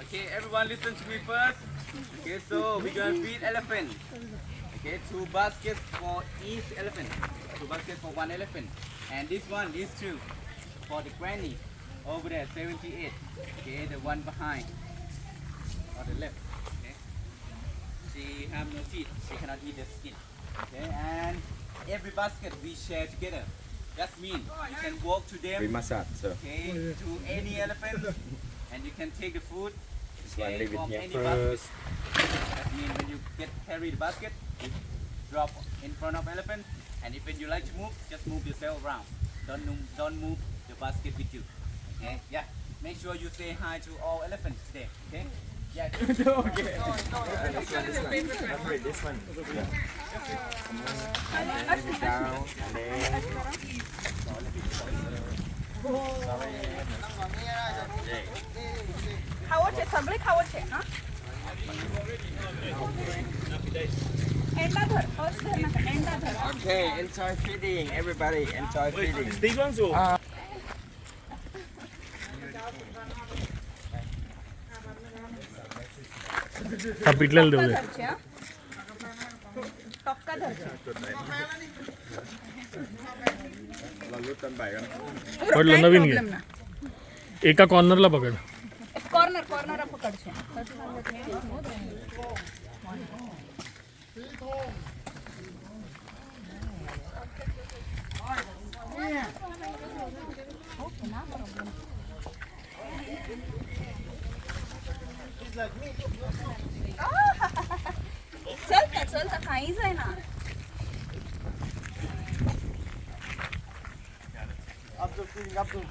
Okay, everyone listen to me first. Okay, so we're gonna feed elephant. Okay, 2 baskets for each elephant. 2 baskets for 1 elephant. And this one, these 2 for the granny over there, 78. Okay, the one behind on the left. Okay, she have no teeth. She cannot eat the skin. Okay, and every basket we share together. That means you can walk to them. massage, so. Okay, to any elephant, and you can take the food. One Okay, leave it from here any first. basket. That means when you carry the basket, you drop in front of elephant, and if when you like to move, just move yourself around. Don't move the basket with you. Okay, yeah. Make sure you say hi to all elephants today. Okay. Yeah. Okay. This one. Down, and then. खाओ छे सगळे खाओ छे हां Enda धर first धर नका Enda धर Okay, enjoy feeding, everybody. Enjoy feeding. हा पिटलेला देऊ दे धरचे हा टक्का धरचे पडलं नवीन घे एका कॉर्नरला पकड कॉर्नर कॉर्नर पकडचे चलता काहीच आहे ना Abdul.